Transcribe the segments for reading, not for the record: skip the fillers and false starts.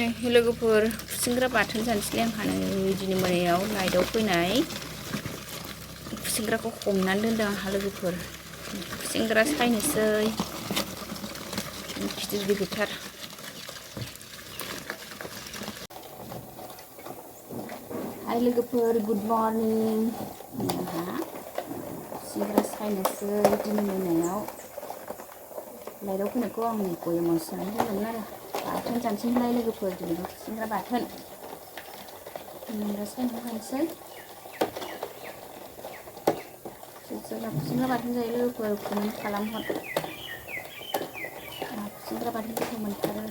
लोगोफोर खुसेंग्रा बाथोन जानोसैलाय आंहानो दिनै मोनायाव लाइटआव फैनाय खुसेंग्राखौ हमनानै दोनदों आंहा लोगोफोर। खुसेंग्रा सायनोसै गिदिर गिदिरथार। हाय लोगोफोर, गुड मर्निं। आंहा खुसेंग्रा सायनोसै दिनै मोनायाव लाइटआव फैनायखौ आं बयेमाव सोनानै दोनदोंमोन आरो बाथोन जानोसैलाय लोगोफोर। दिनै खुसेंग्रा बाथोन सायना जानोसै। सोरबा खुसेंग्रा बाथोन जायो लोगोफोर, कमेन्ट खालामहर। खुसेंग्रा बाथोन गोथाव मोनथारो।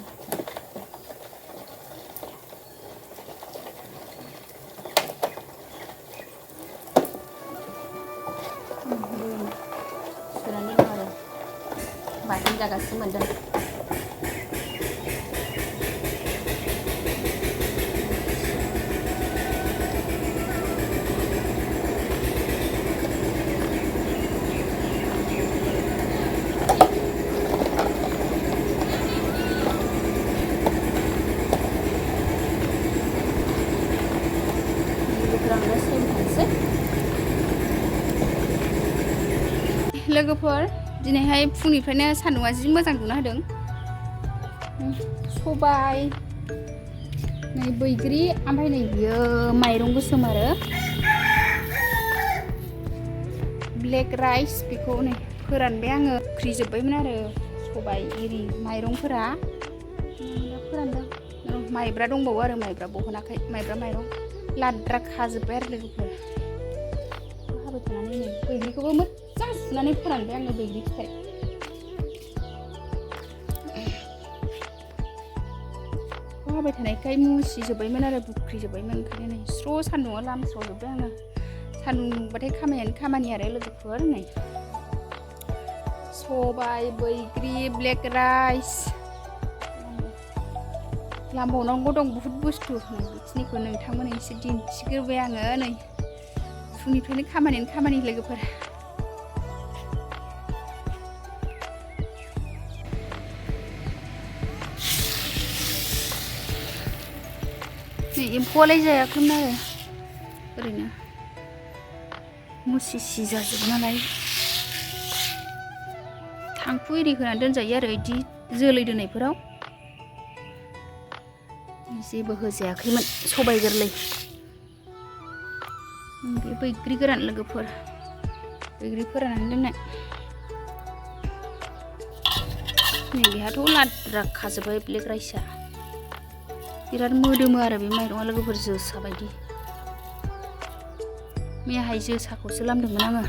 सोनानै दं आरो बाथोन जागासिनो मोनदों। लोगोफोर दिनैहाय फुंनिफ्रायनो सान्दुंआ जि मोजां दुंना होदों। सबाय, नै बैग्रि, ओमफ्राय नै बियो माइरं गोसोम आरो ब्लेक राइस। बेखौ नै फोरानबाय आङो, ओंख्रि जोब्बायमोन आरो सबाय एरि माइरंफोरा फोरानदों। माइब्रा दंबावो आरो माइब्रा बहनाखै, माइब्रा माइरं लाद्रा खाजोब्बाय आरो लोगोफोर। हाबाय थानानै नै बैग्रिखौबो मोजां सुनानै फोरानबाय आङो, बैग्रि फिथाइ। हाबाय थानायखाय मुसिजोब्बायमोन आरो बुख्रिजोब्बायमोन, ओंखायनो नै स्र' सान्दुंआव लामस्र'जोब्बाय आङो। सान्दुं दुंबाथाय खामानियानो खामानि आरो लोगोफोर। नै सबाय, बैग्रि, ब्लेक राइस लामबावनांगौ दं बुहुद बुस्थु। बेखिनिखौ नोंथांमोननो एसे दिन्थिग्रोबाय आङो। नै फुंनिफ्रायनो खामानियानो खामानि लोगोफोर। नै एम्फौआलाय जायाखैमोन आरो ओरैनो मुसि जाजोबो नालाय। थांखु एरि होनानै दोनजायो आरो बिदि जोलै दोननायफोराव। जेबो होजायाखैमोन। सबाय गोरलै, बे बैग्रि गोरान लोगोफोर, बैग्रि फोराननानै दोननाय। नै बेहाथ' लाद्रा खाजोब्बाय ब्लेक राइसआ। बिराद मोदोमो आरो बे माइरङा लोगोफोर, जोसा बायदि। मैयाहाय जोसाखौसो लामदोंमोन आङो,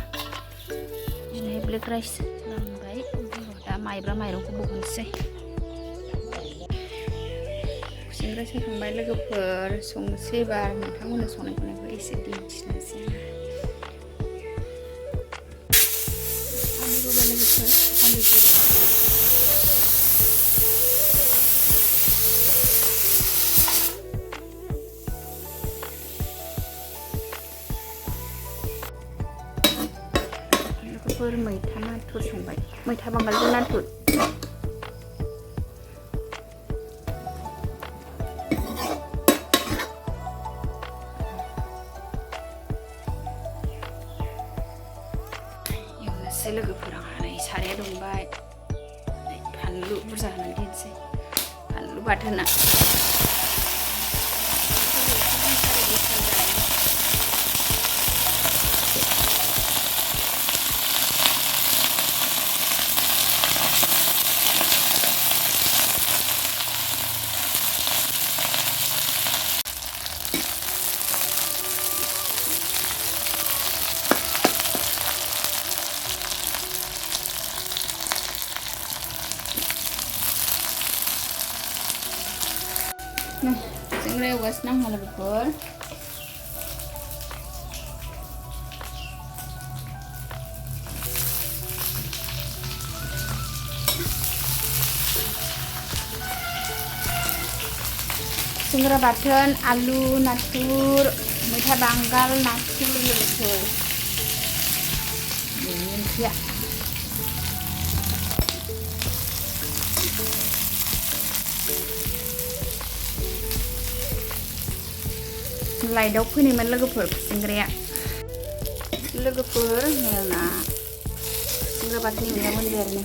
दिनैहाय ब्लेक राइस लामबाय। दा माइब्रा माइरंखौ बहनसै। खुसेंग्रा सायखांबाय लोगोफोर, संनोसै एबार। नोंथांमोननो संनाय खावनायखौ एसे दिन्थिनोसै। आलु रुबाय लोगोफोर, आलुजों मैथा नाथुर संबाय, मैथा बांगालजों नाथुर। एवनोसै लोगोफोर। आंहा नै साराया दुंबाय, फानलु बुरजा होनानै दोनसै। फानलु बाथोना खुसेंग्रा एवगासिनो आंहा लोगोफोर। खुसेंग्रा बाथोन, आलु नाथुर, मैथा बांगाल नाथुर लोगोफोर। बेनि ओंख्रिया लाइटआव फैनायमोन लोगोफोर खुसेंग्राया। लोगोफोर जोंना खुसेंग्रा बाथोन एवनाया मोनबाय आरो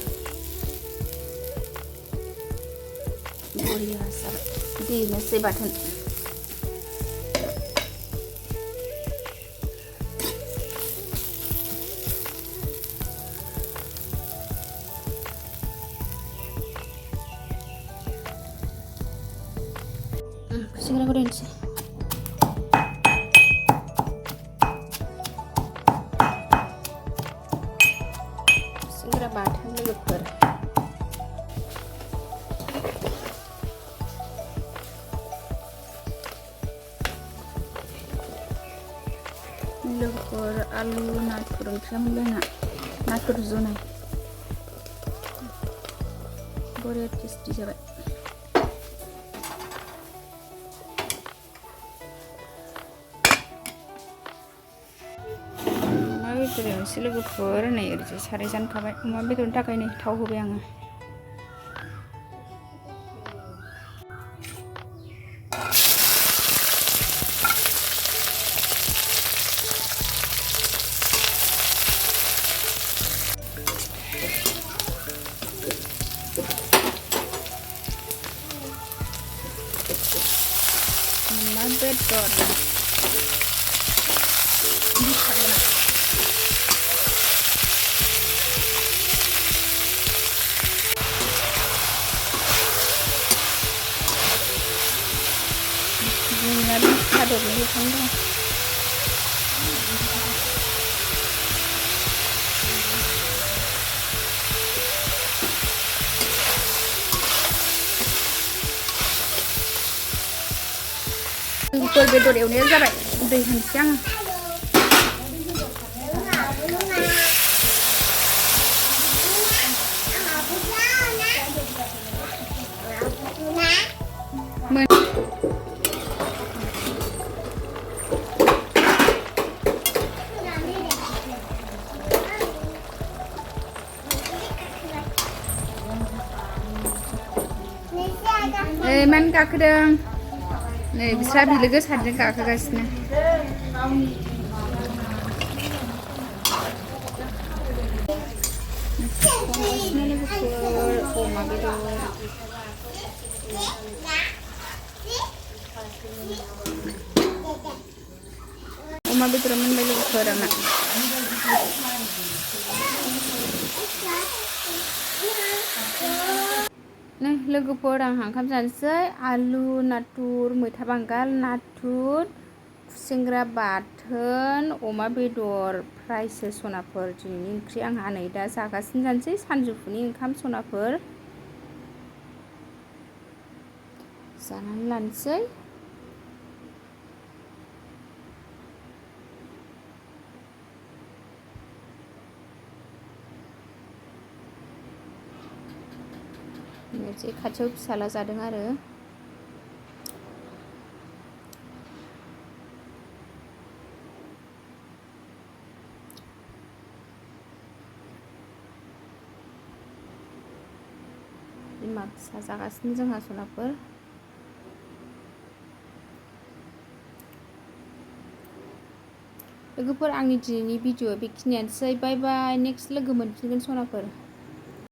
बरिया जाबाय देनोसै बाथोन। खुसेंग्राखौ दोनसै। खुसेंग्रा बाथोन लोगोफोर। लोगोफोर आलु नाथुर ओंख्रिया मोनबाय आंना। नाथुर जुनाय बरिया टेस्टि जाबाय। अमा बेदर एवनोसै लोगोफोर। नै ओरैजाय साराय जानखाबाय। अमा बेदरनि थाखाय नै थाव होबाय आङो। अमा बेदर जोंना सादरनि गोथां दं। बेदर एवनाया जाबाय। दै होनोसै आङो। मानो गाखोदों? नै बिस्रा बिलोगो सानैजों गाखोगासिनो। अमा बेदर मोनबाय लोगोफोर आंना। नै लोगोफोर आं ओंखाम जानोसै। आलु नाथुर, मैथा बांगाल नाथुर, खुसेंग्रा बाथोन, अमा बेदर फ्रायसो सनाफोर दिनैनि ओंख्रि आंहा। नै दा जागासिनो जानोसै सानजौफुनि ओंखाम सनाफोर। जानानै लानोसै। मोनसे खाथियाव फिसाला जादों आरो। बिमा फिसा जागासिनो जोंहा सनाफोर। लोगोफोर आंनि दिनैनि भिडिअ बेखिनियानोसै। बाय बाय। नेक्स्ट लोगो मोनफिनगोन सनाफोर।